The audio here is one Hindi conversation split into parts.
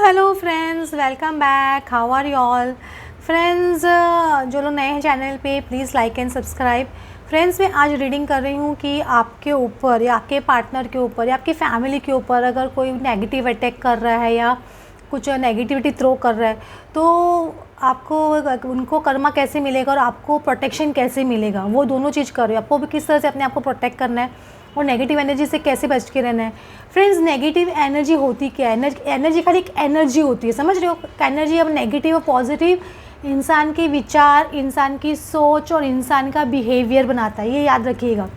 Hello friends, welcome back. How are you all friends? जो लोग नए हैं चैनल पे, please like and subscribe. Friends, मैं आज रीडिंग कर रही हूँ कि आपके ऊपर या आपके पार्टनर के ऊपर या आपकी फैमिली के ऊपर अगर कोई नेगेटिव अटैक कर रहा है या कुछ नेगेटिविटी थ्रो कर रहा है तो आपको उनको कर्मा कैसे मिलेगा और आपको प्रोटेक्शन कैसे मिलेगा, वो दोनों चीज़ कर रहे हो। आपको भी किस तरह से अपने आप को प्रोटेक्ट करना है और नेगेटिव एनर्जी से कैसे बच के रहना है। फ्रेंड्स, नेगेटिव एनर्जी होती क्या है? एनर्जी खाली एक एनर्जी होती है, समझ रहे हो? एनर्जी अब नेगेटिव और पॉजिटिव इंसान के विचार, इंसान की सोच और इंसान का बिहेवियर बनाता है, ये याद रखिएगा।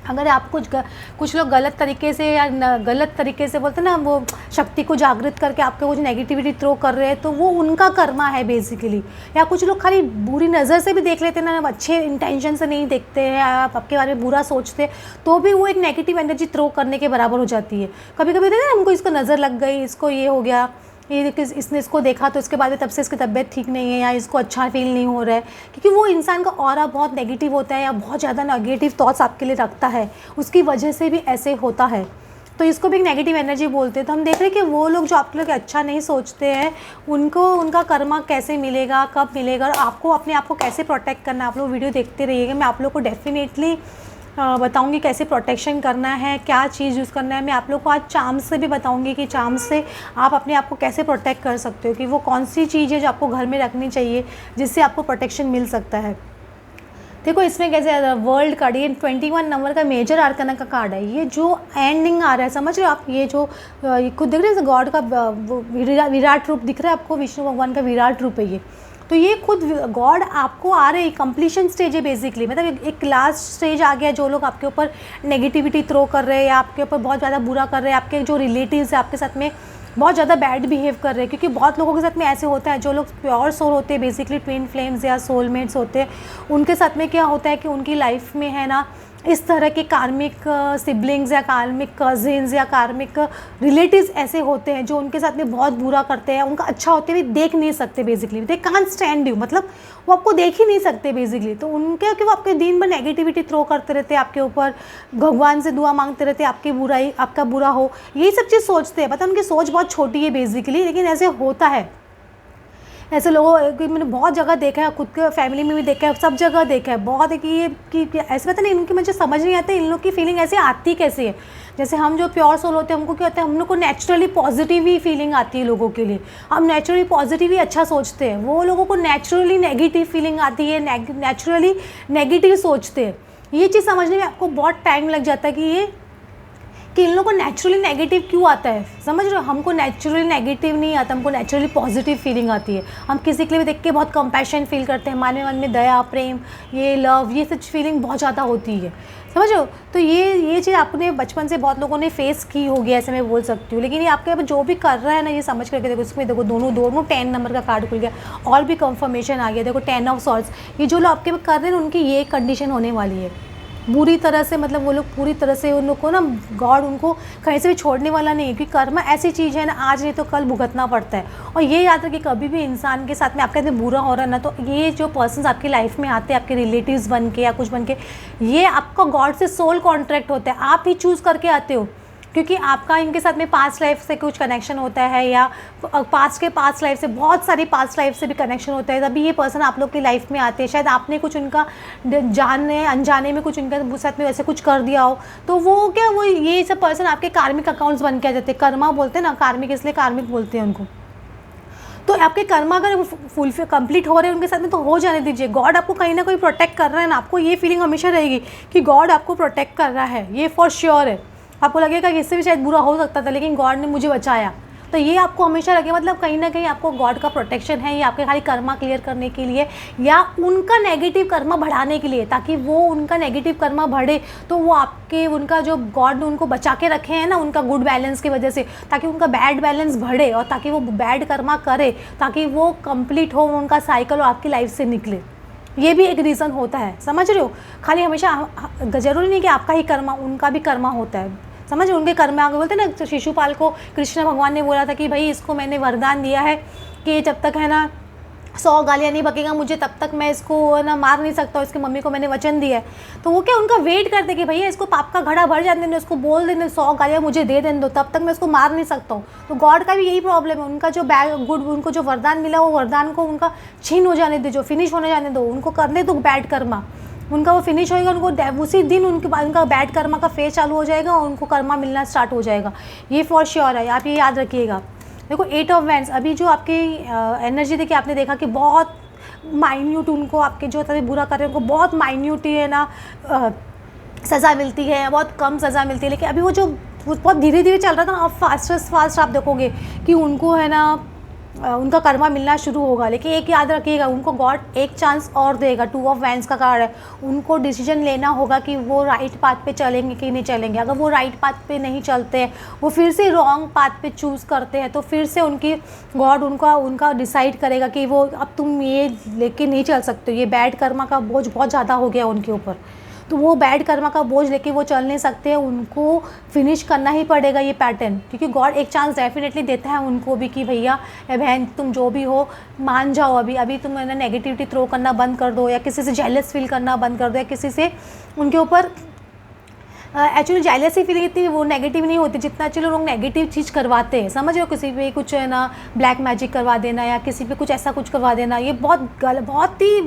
अगर आप कुछ लोग गलत तरीके से या गलत तरीके से बोलते हैं ना, वो शक्ति को जागृत करके आपके कुछ नेगेटिविटी थ्रो कर रहे हैं तो वो उनका कर्मा है बेसिकली। या कुछ लोग खाली बुरी नज़र से भी देख लेते हैं ना, अच्छे इंटेंशन से नहीं देखते हैं, आप आपके बारे में बुरा सोचते हैं तो भी वो एक नेगेटिव एनर्जी थ्रो करने के बराबर हो जाती है। कभी कभी देखते हैं हमको इसको नज़र लग गई, इसको ये हो गया, ये इसने इसको देखा तो इसके बाद में तब से इसकी तबीयत ठीक नहीं है या इसको अच्छा फील नहीं हो रहा है, क्योंकि वो इंसान का ऑरा बहुत नेगेटिव होता है या बहुत ज़्यादा नेगेटिव थॉट्स आपके लिए रखता है, उसकी वजह से भी ऐसे होता है। तो इसको भी एक नेगेटिव एनर्जी बोलते हैं। तो हम देख रहे हैं कि वो लोग जो आपके लिए अच्छा नहीं सोचते हैं उनको उनका कर्मा कैसे मिलेगा, कब मिलेगा और आपको अपने आप को कैसे प्रोटेक्ट करना है। आप लोग वीडियो देखते रहिएगा, मैं आप लोग को डेफिनेटली बताऊंगी कैसे प्रोटेक्शन करना है, क्या चीज़ यूज़ करना है। मैं आप लोग को आज चार्म से भी बताऊंगी कि चार्म से आप अपने आप को कैसे प्रोटेक्ट कर सकते हो, कि वो कौन सी चीज़ है जो आपको घर में रखनी चाहिए जिससे आपको प्रोटेक्शन मिल सकता है। देखो इसमें कैसे वर्ल्ड कार्ड, ये 21 नंबर का मेजर आर्कना का कार्ड है। ये जो एंडिंग आ रहा है, समझ रहे हो आप? ये जो खुद देख रहे हैं गॉड का विराट रूप दिख रहा है आपको, विष्णु भगवान का विराट रूप है ये। तो ये खुद गॉड आपको आ रहे, कंप्लीशन स्टेज है बेसिकली, मतलब एक लास्ट स्टेज आ गया। जो लोग आपके ऊपर नेगेटिविटी थ्रो कर रहे हैं या आपके ऊपर बहुत ज़्यादा बुरा कर रहे हैं, आपके जो रिलेटिव्स हैं आपके साथ में बहुत ज़्यादा बैड बिहेव कर रहे हैं, क्योंकि बहुत लोगों के साथ में ऐसे होता है। जो लोग प्योर सोल होते हैं, बेसिकली ट्विन फ्लेम्स या सोलमेट्स होते हैं, उनके साथ में क्या होता है कि उनकी लाइफ में है ना इस तरह के कार्मिक सिबलिंग्स या कार्मिक कजिन्स या कार्मिक रिलेटिव्स ऐसे होते हैं जो उनके साथ में बहुत बुरा करते हैं, उनका अच्छा होते हुए देख नहीं सकते basically. They can't stand you, मतलब वो आपको देख ही नहीं सकते बेसिकली। तो उनके कि वो आपके दिन भर नेगेटिविटी थ्रो करते रहते हैं आपके ऊपर, भगवान से दुआ मांगते रहते हैं आपकी बुराई, आपका बुरा हो, यही सब चीज़ सोचते हैं। पता उनकी सोच बहुत छोटी है बेसिकली, लेकिन ऐसे होता है। ऐसे लोगों की मैंने बहुत जगह देखा है, खुद के फैमिली में भी देखा है, सब जगह देखा है बहुत है कि ये कि ऐसे पता नहीं इनकी मुझे समझ नहीं आती, इन लोग की फीलिंग ऐसे आती कैसे है। जैसे हम जो प्योर सोल होते हैं हमको क्या होता है, हम लोग को नेचुरली पॉजिटिव ही फीलिंग आती है लोगों के लिए, हम नेचुरली पॉजिटिव ही अच्छा सोचते हैं। वो लोगों को नेचुरली नेगेटिव फीलिंग आती है, नेचुरली नेगेटिव सोचते हैं। ये चीज़ समझने में आपको बहुत टाइम लग जाता है कि इन लोगों को नेचुरली नेगेटिव क्यों आता है। समझ रहे हो? हमको नेचुरली नेगेटिव नहीं आता, हमको नेचुरली पॉजिटिव फीलिंग आती है। हम किसी के लिए भी देख के बहुत कंपैशन फील करते हैं, हमारे मन में दया, प्रेम, ये लव, ये सब फीलिंग बहुत ज़्यादा होती है। समझ रहे हो? तो ये चीज़ आपने बचपन से बहुत लोगों ने फेस की होगी, ऐसे मैं बोल सकती हूँ। लेकिन ये आपके जो भी कर रहा है ना, ये समझ करके देखो। इसमें देखो दोनों 10 नंबर का कार्ड खुल गया और भी कंफर्मेशन आ गया। देखो 10 ऑफ सॉर्ड्स, ये जो लोग आपके कर रहे हैं उनकी ये कंडीशन होने वाली है बुरी तरह से, मतलब वो लोग पूरी तरह से उन लोग को ना गॉड उनको कहीं से भी छोड़ने वाला नहीं है, क्योंकि कर्म ऐसी चीज़ है ना, आज नहीं तो कल भुगतना पड़ता है। और ये याद रखिए, कभी भी इंसान के साथ में आपके साथ बुरा हो रहा है ना, तो ये जो पर्सन्स आपकी लाइफ में आते हैं आपके रिलेटिव्स बन के या कुछ बन के, ये आपका गॉड से सोल कॉन्ट्रैक्ट होता है। आप ही चूज़ करके आते हो, क्योंकि आपका इनके साथ में पास्ट लाइफ से कुछ कनेक्शन होता है या पास्ट लाइफ से, बहुत सारी पास्ट लाइफ से भी कनेक्शन होता है, तभी ये पर्सन आप लोग की लाइफ में आते हैं। शायद आपने कुछ उनका जानने अनजाने में कुछ उनके साथ में वैसे कुछ कर दिया हो, तो वो ये सब पर्सन आपके कार्मिक अकाउंट्स बन के आ जाते हैं। कर्मा बोलते हैं ना, कार्मिक इसलिए कार्मिक बोलते हैं उनको। तो आपके कर्मा अगर फुलफिल कंप्लीट हो रहे हैं उनके साथ में, तो हो जाने दीजिए। गॉड आपको कहीं ना कहीं प्रोटेक्ट कर रहा है ना, आपको ये फीलिंग हमेशा रहेगी कि गॉड आपको प्रोटेक्ट कर रहा है, ये फॉर श्योर है। आपको लगेगा कि इससे भी शायद बुरा हो सकता था लेकिन गॉड ने मुझे बचाया, तो ये आपको हमेशा लगे, मतलब कहीं ना कहीं आपको गॉड का प्रोटेक्शन है। ये आपके खाली कर्मा क्लियर करने के लिए या उनका नेगेटिव कर्मा बढ़ाने के लिए, ताकि वो उनका नेगेटिव कर्मा बढ़े, तो वो आपके उनका जो गॉड ने उनको बचा के रखे हैं ना उनका गुड बैलेंस की वजह से, ताकि उनका बैड बैलेंस बढ़े और ताकि वो बैड कर्मा करे, ताकि वो कंप्लीट हो उनका साइकिल और आपकी लाइफ से निकले। ये भी एक रीज़न होता है, समझ रहे हो? खाली हमेशा ज़रूरी नहीं कि आपका ही कर्मा, उनका भी कर्मा होता है। समझ, उनके कर्म आगे बोलते हैं ना, शिशुपाल को कृष्ण भगवान ने बोला था कि भाई इसको मैंने वरदान दिया है कि जब तक है ना 100 गालियाँ नहीं बकेगा मुझे तब तक मैं इसको ना मार नहीं सकता, इसकी मम्मी को मैंने वचन दिया है। तो वो क्या उनका वेट करते कि भैया इसको पाप का घड़ा भर जाने दो, इसको बोल देने 100 गालियाँ मुझे दे देने दो, तब तक मैं इसको मार नहीं सकता हूँ। तो गॉड का भी यही प्रॉब्लम है, उनका जो उनको जो वरदान मिला वो वरदान को उनका छीन हो जाने दो, जो फिनिश होने जाने दो, उनको करने दो बैड कर्मा, उनका वो फिनिश होएगा, उनको उसी दिन उनका बैड कर्मा का फेज चालू हो जाएगा और उनको कर्मा मिलना स्टार्ट हो जाएगा। ये फॉर श्योर है, आप ये याद रखिएगा। देखो 8 ऑफ वैंड्स अभी जो आपकी एनर्जी देखिए, आपने देखा कि बहुत माइन्यूट उनको आपके जो तरह बुरा कर रहे हैं उनको बहुत माइन्यूट ही है ना सज़ा मिलती है, बहुत कम सज़ा मिलती है। लेकिन अभी वो बहुत धीरे धीरे चल रहा था ना, अब फास्ट आप देखोगे कि उनको है ना उनका कर्मा मिलना शुरू होगा। लेकिन एक याद रखिएगा, उनको गॉड एक चांस और देगा। 2 ऑफ वैंड्स का कार्ड है, उनको डिसीजन लेना होगा कि वो राइट पाथ पे चलेंगे कि नहीं चलेंगे। अगर वो राइट पाथ पे नहीं चलते हैं, वो फिर से रॉन्ग पाथ पे चूज़ करते हैं, तो फिर से उनकी गॉड उनका डिसाइड करेगा कि वो अब तुम ये लेके नहीं चल सकते, ये बैड कर्मा का बोझ बहुत ज़्यादा हो गया उनके ऊपर। तो वो बैड कर्मा का बोझ लेके वो चल नहीं सकते हैं, उनको फिनिश करना ही पड़ेगा ये पैटर्न, क्योंकि गॉड एक चांस डेफिनेटली देता है उनको भी कि भैया बहन तुम जो भी हो मान जाओ, अभी तुम है ना नेगेटिविटी थ्रो करना बंद कर दो, या किसी से जेलस फील करना बंद कर दो, या किसी से उनके ऊपर एक्चुअली जेलसी फीलिंग इतनी वो नेगेटिव नहीं होती जितना एक्चुअली लोग नेगेटिव चीज़ करवाते हैं। समझ रहे हो, किसी पे कुछ है ना ब्लैक मैजिक करवा देना या किसी पे कुछ ऐसा कुछ करवा देना, ये बहुत ही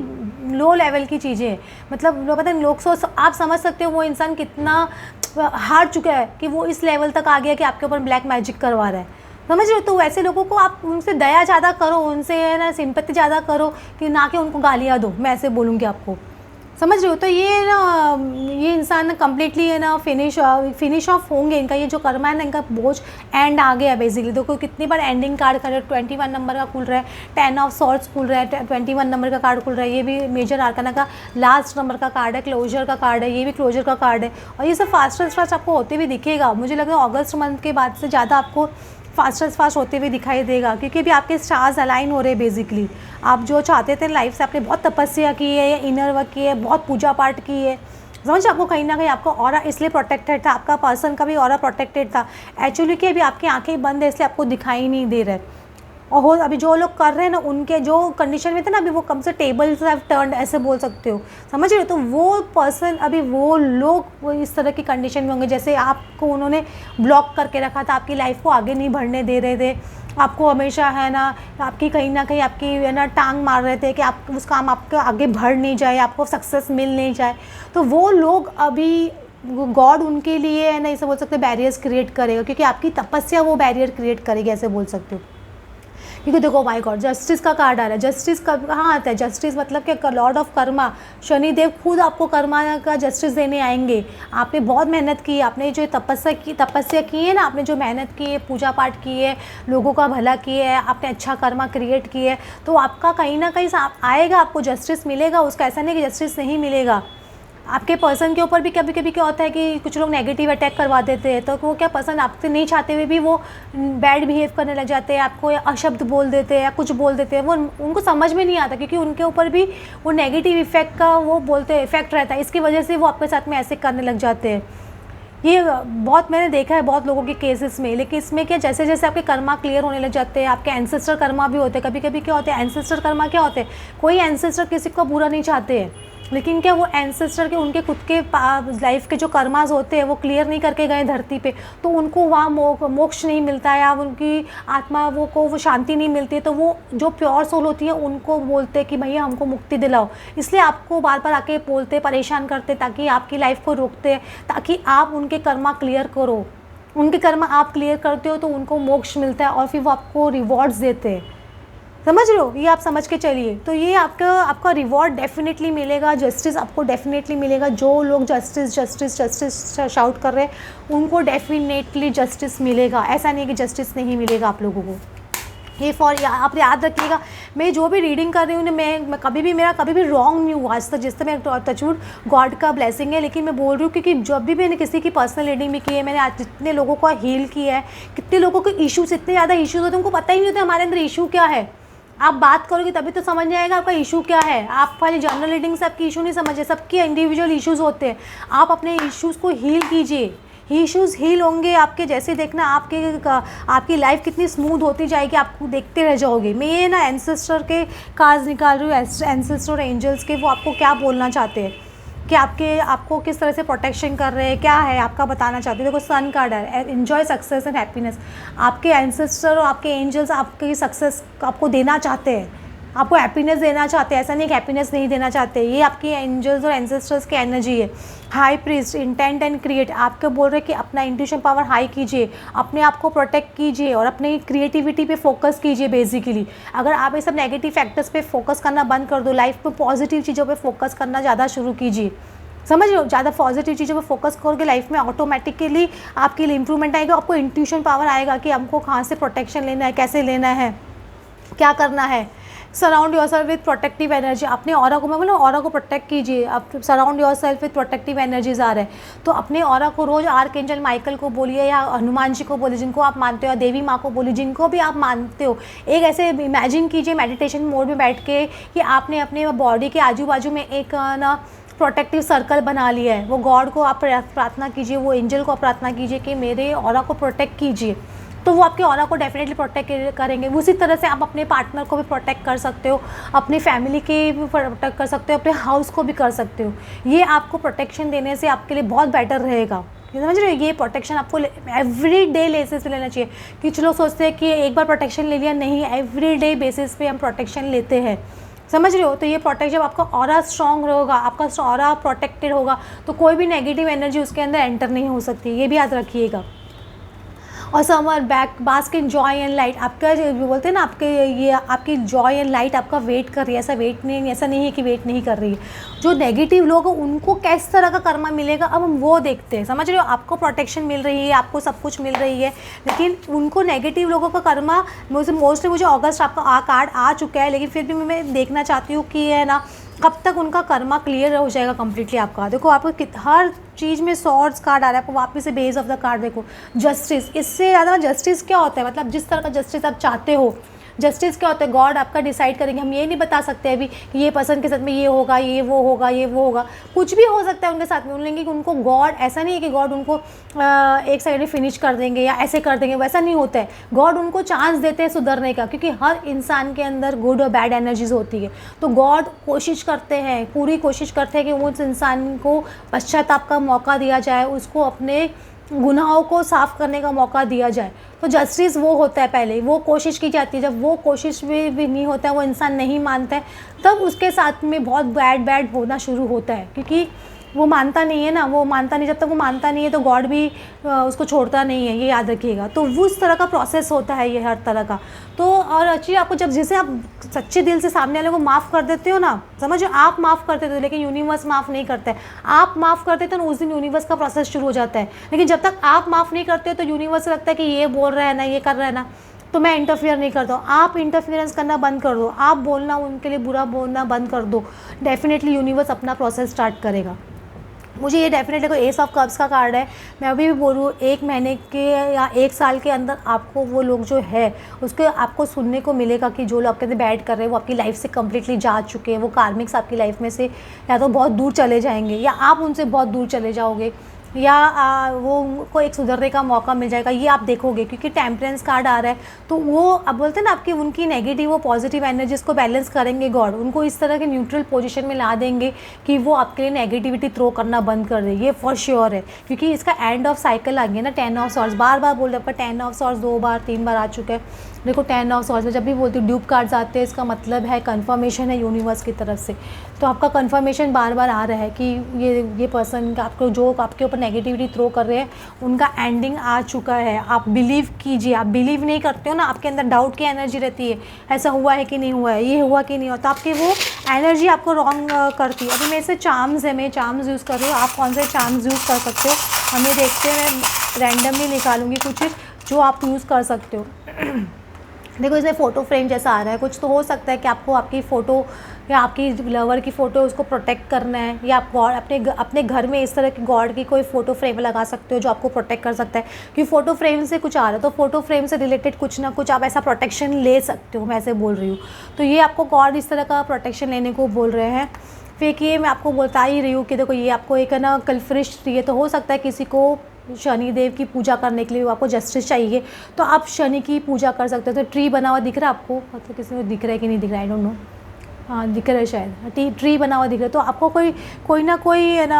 लो लेवल की चीज़ें हैं। मतलब पता है लोग आप समझ सकते हो वो इंसान कितना हार चुका है कि वो इस लेवल तक आ गया कि आपके ऊपर ब्लैक मैजिक करवा रहा है। समझ रहे हो, तो वैसे लोगों को आप उनसे दया ज़्यादा करो, उनसे है ना सिंपैथी ज़्यादा करो कि ना कि उनको गालियाँ दो, मैं ऐसे बोलूँगी आपको। समझ रहे हो, तो ये ना ये इंसान ना कम्प्लीटली है ना फिनिश ऑफ होंगे। इनका ये जो कर्मा है ना, इनका बोझ एंड आ गया बेसिकली। देखो कितनी बार एंडिंग कार्ड कर रहे हैं, 21 नंबर का खुल रहा है, 10 ऑफ सॉर्ड्स खुल रहा है, 21 नंबर का कार्ड खुल रहा है, ये भी मेजर आर्काना का लास्ट नंबर का कार्ड है, क्लोजर का कार्ड है, ये भी क्लोजर का कार्ड है। और ये सब फास्ट आपको होते हुए दिखेगा। मुझे लग रहा है अगस्त मंथ के बाद से ज़्यादा आपको फास्ट होते हुए दिखाई देगा, क्योंकि अभी आपके स्टार्स अलाइन हो रहे हैं बेसिकली। आप जो चाहते थे लाइफ से, आपने बहुत तपस्या की है या इनर वर्क की है, बहुत पूजा पाठ की है, समझ आपको कहीं ना कहीं आपका ऑरा इसलिए प्रोटेक्टेड था, आपका पर्सन का भी ऑरा प्रोटेक्टेड था एक्चुअली, कि अभी आपकी आंखें बंद है इसलिए आपको दिखाई नहीं दे रहा है। और अभी जो लोग कर रहे हैं ना, उनके जो कंडीशन में थे ना, अभी वो कम से टेबल्स हैव टर्न्ड ऐसे बोल सकते हो, समझ रहे हो। तो वो पर्सन अभी वो लोग वो इस तरह की कंडीशन में होंगे जैसे आपको उन्होंने ब्लॉक करके रखा था, आपकी लाइफ को आगे नहीं बढ़ने दे रहे थे, आपको हमेशा है ना आपकी कहीं ना कहीं आपकी है ना टांग मार रहे थे कि आप उस काम आपके आगे बढ़ नहीं जाए, आपको सक्सेस मिल नहीं जाए। तो वो लोग अभी गॉड उनके लिए है ना इसे बोल सकते बैरियर्स क्रिएट करेगा, क्योंकि आपकी तपस्या वो बैरियर क्रिएट करेगी, ऐसे बोल सकते हो। क्योंकि देखो माय गॉड जस्टिस का कार्ड आ रहा है। जस्टिस कहाँ आता है? जस्टिस मतलब कि लॉर्ड ऑफ कर्मा, शनिदेव खुद आपको कर्मा का जस्टिस देने आएंगे। आपने बहुत मेहनत की, आपने जो तपस्या की है ना, आपने जो मेहनत की है, पूजा पाठ की है, लोगों का भला किया है, आपने अच्छा कर्मा क्रिएट किया है, तो आपका कहीं ना कहीं आएगा, आपको जस्टिस मिलेगा। उसका ऐसा नहीं कि जस्टिस नहीं मिलेगा। आपके पर्सन के ऊपर भी कभी कभी क्या होता है कि कुछ लोग नेगेटिव अटैक करवा देते हैं, तो वो क्या पर्सन आपसे नहीं चाहते हुए भी वो बैड बिहेव करने लग जाते हैं, आपको अशब्द बोल देते हैं या कुछ बोल देते हैं, वो उनको समझ में नहीं आता, क्योंकि उनके ऊपर भी वो नेगेटिव इफेक्ट का वो बोलते हैं इफेक्ट रहता है, इसकी वजह से वो आपके साथ में ऐसे करने लग जाते हैं। ये बहुत मैंने देखा है बहुत लोगों के केसेस में। लेकिन इसमें क्या, जैसे जैसे आपके कर्मा क्लियर होने लग जाते हैं, आपके एंसेस्टर कर्मा भी होते हैं। कभी कभी क्या होते हैं एंसेस्टर कर्मा क्या होते हैं, कोई एंसेस्टर किसी को बुरा नहीं चाहते हैं, लेकिन क्या वो एंसेस्टर के उनके खुद के लाइफ के जो कर्मास होते हैं वो क्लियर नहीं करके गए धरती पे, तो उनको वहाँ मोक्ष नहीं मिलता है, या उनकी आत्मा वो शांति नहीं मिलती है। तो वो जो प्योर सोल होती है उनको बोलते हैं कि भैया हमको मुक्ति दिलाओ, इसलिए आपको बार बार आके बोलते परेशान करते, ताकि आपकी लाइफ को रोकते, ताकि आप उनके कर्मा क्लियर करो। उनके कर्मा आप क्लियर करते हो तो उनको मोक्ष मिलता है और फिर वो आपको रिवॉर्ड्स देते हैं। समझ रहे हो, ये आप समझ के चलिए। तो ये आपका रिवॉर्ड डेफिनेटली मिलेगा, जस्टिस आपको डेफिनेटली मिलेगा। जो लोग जस्टिस जस्टिस जस्टिस शाउट कर रहे हैं उनको डेफिनेटली जस्टिस मिलेगा। ऐसा नहीं कि जस्टिस नहीं मिलेगा आप लोगों को। ये आप याद रखिएगा, मैं जो भी रीडिंग कर रही हूँ मैं कभी भी मेरा कभी भी रॉन्ग नहीं हुआ आज तक, जिससे मैं टचवुड गॉड का ब्लेसिंग है। लेकिन मैं बोल रही हूँ क्योंकि जब भी मैंने किसी की पर्सनल रीडिंग भी की है, मैंने आज जितने लोगों को हील किया है, कितने लोगों के इश्यूज, इतने ज़्यादा इश्यूज होते हैं उनको पता ही नहीं होता हमारे अंदर इशू क्या है। आप बात करोगे तभी तो समझ में आएगा आपका इशू क्या है। आप खाली जनरल रीडिंग से आपकी इशू नहीं समझे, सबके इंडिविजुअल इश्यूज़ होते हैं। आप अपने इश्यूज़ को हील कीजिए। ही इश्यूज़ हील होंगे आपके। जैसे देखना आपकी लाइफ कितनी स्मूथ होती जाएगी, आपको देखते रह जाओगे। मैं ये ना एंसेस्टर के कार्ड्स निकाल रही हूँ, एंसेस्टर एंजल्स के, वो आपको क्या बोलना चाहते हैं कि आपको किस तरह से प्रोटेक्शन कर रहे हैं, क्या है आपका बताना चाहते हैं। देखो सन कार्ड है, एन्जॉय सक्सेस एंड हैप्पीनेस। आपके एंसेस्टर और आपके एंजल्स आपकी सक्सेस आपको देना चाहते हैं, आपको हैप्पीनेस देना चाहते हैं। ऐसा नहीं कि हैप्पीनेस नहीं देना चाहते, ये आपकी एंजल्स और एंसेस्टर्स की एनर्जी है। High priest, intent and create, आपको बोल रहे हैं कि अपना इंट्यूशन पावर हाई कीजिए, अपने आप को प्रोटेक्ट कीजिए और अपनी क्रिएटिविटी पे फोकस कीजिए। बेसिकली अगर आप ये सब नेगेटिव फैक्टर्स पे फोकस करना बंद कर दो, लाइफ में पॉजिटिव चीज़ों पे फोकस करना ज़्यादा शुरू कीजिए। समझ रहे हो, ज़्यादा पॉजिटिव चीज़ों पर फोकस करोगे, लाइफ में ऑटोमेटिकली आपके लिए इंप्रूवमेंट आएगा। आपको इंट्यूशन पावर आएगा कि हमको कहाँ से प्रोटेक्शन लेना है, कैसे लेना है, क्या करना है। Surround yourself with protective energy, अपने ऑरा को, मैं बोलूँ ऑरा को प्रोटेक्ट कीजिए। आप surround yourself with protective energies आ रहे हैं, तो अपने ऑरा को रोज़ आर्कएंजल माइकल को बोलिए या हनुमान जी को बोलिए जिनको आप मानते हो, या देवी माँ को बोलिए जिनको भी आप मानते हो। एक ऐसे इमेजिन कीजिए मेडिटेशन मोड में बैठ के कि आपने अपने बॉडी के आजू बाजू में एक ना प्रोटेक्टिव सर्कल बना लिया है। वो गॉड को आप प्रार्थना कीजिए, वो एंजल को आप प्रार्थना कीजिए कि मेरे ऑरा को प्रोटेक्ट कीजिए, तो वो आपके ऑरा को डेफिनेटली प्रोटेक्ट करेंगे। उसी तरह से आप अपने पार्टनर को भी प्रोटेक्ट कर सकते हो, अपनी फैमिली के भी प्रोटेक्ट कर सकते हो, अपने हाउस को भी कर सकते हो। ये आपको प्रोटेक्शन देने से आपके लिए बहुत बेटर रहेगा। ये समझ रहे हो, ये प्रोटेक्शन आपको एवरी डे बेसिस पे लेना चाहिए। कुछ लोग सोचते हैं कि एक बार प्रोटेक्शन ले लिया, नहीं, एवरी डे बेसिस पे हम प्रोटेक्शन लेते हैं। समझ रहे हो, तो ये प्रोटेक्ट, जब आपका ऑरा स्ट्रांग होगा, आपका ऑरा प्रोटेक्टेड होगा, तो कोई भी नेगेटिव एनर्जी उसके अंदर एंटर नहीं हो सकती, ये भी याद रखिएगा। और summer back bask in joy and light, आपका जो बोलते हैं ना, आपकी जॉय एंड लाइट आपका वेट कर रही है। ऐसा नहीं है कि वेट नहीं कर रही है। जो नेगेटिव लोग हैं उनको किस तरह का कर्मा मिलेगा, अब हम वो देखते हैं। समझ रहे हो, आपको प्रोटेक्शन मिल रही है, आपको सब कुछ मिल रही है, लेकिन उनको नेगेटिव लोगों का कर्मा मोस्टली, मुझे अगस्त आपका कार्ड आ चुका है, लेकिन फिर भी मैं देखना चाहती हूँ कि है ना कब तक उनका कर्मा क्लियर हो जाएगा कम्प्लीटली आपका। देखो आपको हर चीज़ में सॉर्ड्स कार्ड आ रहा है, आपको वापस से बेस ऑफ द कार्ड देखो, जस्टिस। इससे ज़्यादा जस्टिस क्या होता है, मतलब जिस तरह का जस्टिस आप चाहते हो, जस्टिस क्या होता है, गॉड आपका डिसाइड करेंगे। हम ये नहीं बता सकते अभी कि ये पर्सन के साथ में ये होगा, ये वो होगा, ये वो होगा, कुछ भी हो सकता है उनके साथ में। लेकिन उनको गॉड, ऐसा नहीं है कि गॉड उनको एक सेकंड में फिनिश कर देंगे या ऐसे कर देंगे, वैसा नहीं होता है। गॉड उनको चांस देते हैं सुधरने का, क्योंकि हर इंसान के अंदर गुड और बैड एनर्जीज होती है। तो गॉड कोशिश करते हैं, पूरी कोशिश करते हैं कि उस इंसान को पश्चाताप का मौका दिया जाए, उसको अपने गुनाहों को साफ़ करने का मौका दिया जाए। तो जस्टिस वो होता है, पहले वो कोशिश की जाती है। जब वो कोशिश भी नहीं होता है, वो इंसान नहीं मानता है, तब उसके साथ में बहुत बैड होना शुरू होता है, क्योंकि वो मानता नहीं है ना, वो मानता नहीं। जब तक वो मानता नहीं है तो गॉड भी उसको छोड़ता नहीं है, ये याद रखिएगा। तो वो उस तरह का प्रोसेस होता है ये हर तरह का। तो और अच्छी आपको जब जिसे आप सच्चे दिल से सामने वाले को माफ़ कर देते हो ना, समझो आप माफ़ कर देते हो, लेकिन यूनिवर्स माफ़ नहीं करता है। आप माफ़ कर देते हो ना, उस दिन यूनिवर्स का प्रोसेस शुरू हो जाता है। लेकिन जब तक आप माफ़ नहीं करते हो तो यूनिवर्स से लगता है कि ये बोल रहा है ना, ये कर रहा है ना, तो मैं इंटरफियर नहीं करता हूँ। आप इंटरफियरेंस करना बंद कर दो, आप बोलना उनके लिए बुरा बोलना बंद कर दो, डेफिनेटली यूनिवर्स अपना प्रोसेस स्टार्ट करेगा। मुझे ये डेफिनेटली कोई एस ऑफ कप्स का कार्ड है। मैं अभी भी बोलूँ 1 महीने के या 1 साल के अंदर आपको वो लोग जो है उसके आपको सुनने को मिलेगा कि जो लोग आपके अंदर बैड कर रहे हैं वो आपकी लाइफ से कम्प्लीटली जा चुके हैं। वो कार्मिक्स आपकी लाइफ में से या तो बहुत दूर चले जाएंगे या आप उनसे बहुत दूर चले जाओगे, या वो को एक सुधरने का मौका मिल जाएगा, ये आप देखोगे। क्योंकि टेम्परेंस कार्ड आ रहा है, तो वो अब बोलते हैं ना आपकी उनकी नेगेटिव वो पॉजिटिव एनर्जीज़ को बैलेंस करेंगे गॉड, उनको इस तरह के न्यूट्रल पोजीशन में ला देंगे कि वो आपके लिए नेगेटिविटी थ्रो करना बंद कर दे। ये फॉर श्योर है, क्योंकि इसका एंड ऑफ साइकिल आ गया ना। 10 ऑफ सॉर्ड्स बार बार बोल रहे, आपका 10 ऑफ सॉर्ड्स 2 बार 3 बार आ चुका है। देखो 10 ऑफ सॉर्ड्स में जब भी बोलती हूँ ड्यूब कार्ड्स आते हैं, इसका मतलब है कन्फर्मेशन है यूनिवर्स की तरफ से। तो आपका कन्फर्मेशन बार बार आ रहा है कि ये पर्सन आपको जो आपके ऊपर नेगेटिविटी थ्रो कर रहे हैं उनका एंडिंग आ चुका है। आप बिलीव कीजिए। आप बिलीव नहीं करते हो ना, आपके अंदर डाउट की एनर्जी रहती है, ऐसा हुआ है कि नहीं हुआ है, ये हुआ कि नहीं हुआ, तो आपकी वो एनर्जी आपको रॉन्ग करती है। अभी मेरे से चार्म्स है, मैं चार्म्स यूज़ कर रही हूँ, आप कौन से चार्म्स यूज़ कर सकते हो हमें देखते हैं। मैं रैंडमली निकालूंगी कुछ जो आप यूज़ कर सकते हो। देखो इसमें फ़ोटो फ्रेम जैसा आ रहा है कुछ, तो हो सकता है कि आपको आपकी फ़ोटो या आपकी लवर की फ़ोटो उसको प्रोटेक्ट करना है, या आप गॉड अपने घर में इस तरह की गॉड की कोई फ़ोटो फ्रेम लगा सकते हो जो आपको प्रोटेक्ट कर सकता है। क्योंकि फ़ोटो फ्रेम से कुछ आ रहा है, तो फ़ोटो फ्रेम से रिलेटेड कुछ ना कुछ आप ऐसा प्रोटेक्शन ले सकते हो, मैं ऐसे बोल रही हूँ। तो ये आपको गॉड इस तरह का प्रोटेक्शन लेने को बोल रहे हैं। फिर कि मैं आपको बता ही रही हूँ कि देखो ये आपको एक है ना कल्फ्रिश, ये तो हो सकता है किसी को शनि देव की पूजा करने के लिए आपको जस्टिस चाहिए, तो आप शनि की पूजा कर सकते हो। तो ट्री बना हुआ दिख रहा है आपको, मतलब किसी को दिख रहा है कि नहीं दिख रहा है, आई डोंट नो, हाँ दिख रहा है शायद, ट्री बना हुआ दिख रहा है। तो आपको कोई ना कोई है ना,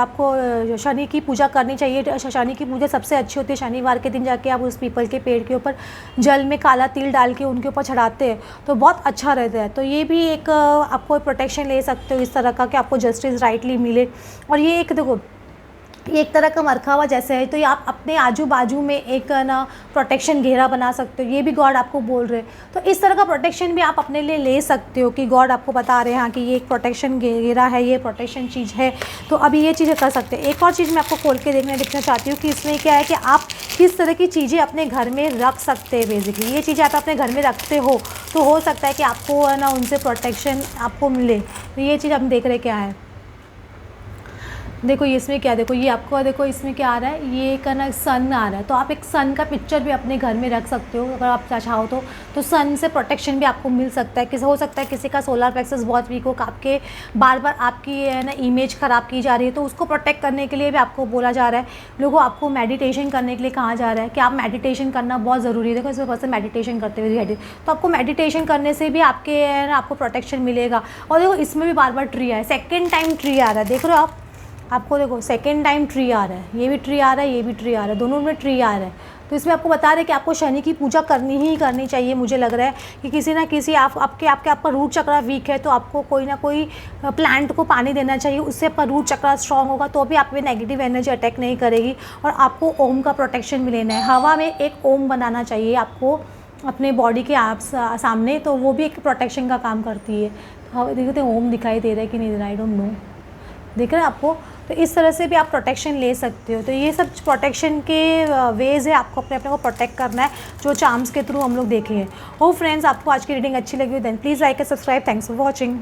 आपको शनि की पूजा करनी चाहिए। शनि की पूजा सबसे अच्छी होती है, शनिवार के दिन जाके आप उस पीपल के पेड़ के ऊपर जल में काला तिल डाल के उनके ऊपर चढ़ाते हैं तो बहुत अच्छा रहता है। तो ये भी एक आपको प्रोटेक्शन ले सकते हो इस तरह का कि आपको जस्टिस राइटली मिले। और ये एक देखो, ये एक तरह का मरखावा जैसे है, तो ये आप अपने आजू बाजू में एक ना प्रोटेक्शन घेरा बना सकते हो, ये भी गॉड आपको बोल रहे हैं। तो इस तरह का प्रोटेक्शन भी आप अपने लिए ले सकते हो कि गॉड आपको बता रहे हैं हाँ कि ये एक प्रोटेक्शन घेरा है, ये प्रोटेक्शन चीज़ है, तो अभी ये चीज़ें कर सकते हैं। एक और चीज़ मैं आपको खोल के देखना चाहती हूँ कि इसमें क्या है कि आप किस तरह की चीज़ें अपने घर में रख सकते हैं। बेसिकली ये चीज़ें आप अपने घर में रखते हो तो हो सकता है कि आपको है ना उनसे प्रोटेक्शन आपको मिले। तो ये चीज़ हम देख रहे क्या है, देखो ये इसमें क्या, देखो ये आपको, देखो इसमें क्या आ रहा है, ये एक ना सन आ रहा है। तो आप एक सन का पिक्चर भी अपने घर में रख सकते हो अगर आप चाहो तो सन से प्रोटेक्शन भी आपको मिल सकता है। किसी हो सकता है किसी का सोलर प्लेक्सस बहुत वीक हो, आपके बार बार आपकी है ना इमेज ख़राब की जा रही है, तो उसको प्रोटेक्ट करने के लिए भी आपको बोला जा रहा है। लोगों आपको मेडिटेशन करने के लिए कहा जा रहा है कि आप मेडिटेशन करना बहुत ज़रूरी है। देखो इसमें पर्सन मेडिटेशन करते हुए तो आपको मेडिटेशन करने से भी आपके है ना आपको प्रोटेक्शन मिलेगा। और देखो इसमें भी बार बार ट्री आया, सेकेंड टाइम ट्री आ रहा है, देख रहे हो आपको देखो सेकेंड टाइम ट्री आ रहा है, ये भी ट्री आ रहा है, ये भी ट्री आ रहा है, दोनों में ट्री आ रहा है। तो इसमें आपको बता रहे हैं कि आपको शनि की पूजा करनी ही करनी चाहिए। मुझे लग रहा है कि किसी ना किसी आपका रूट चक्र वीक है तो आपको कोई ना कोई प्लांट को पानी देना चाहिए, उससे आपका रूट चक्र स्ट्रॉन्ग होगा तो भी आप पे नेगेटिव एनर्जी अटैक नहीं करेगी। और आपको ओम का प्रोटेक्शन भी लेना है, हवा में एक ओम बनाना चाहिए आपको अपने बॉडी के सामने, तो वो भी एक प्रोटेक्शन का काम करती है। तो देखते ओम दिखाई दे रहा है कि नहीं दे रहा है, आई डोंट नो, देख रहे हैं आपको। तो इस तरह से भी आप प्रोटेक्शन ले सकते हो। तो ये सब प्रोटेक्शन के वेज़ है, आपको अपने को प्रोटेक्ट करना है जो चार्म्स के थ्रू हम लोग देखे हैं। हो फ्रेंड्स, आपको आज की रीडिंग अच्छी लगी हो then please like and subscribe. Thanks for watching.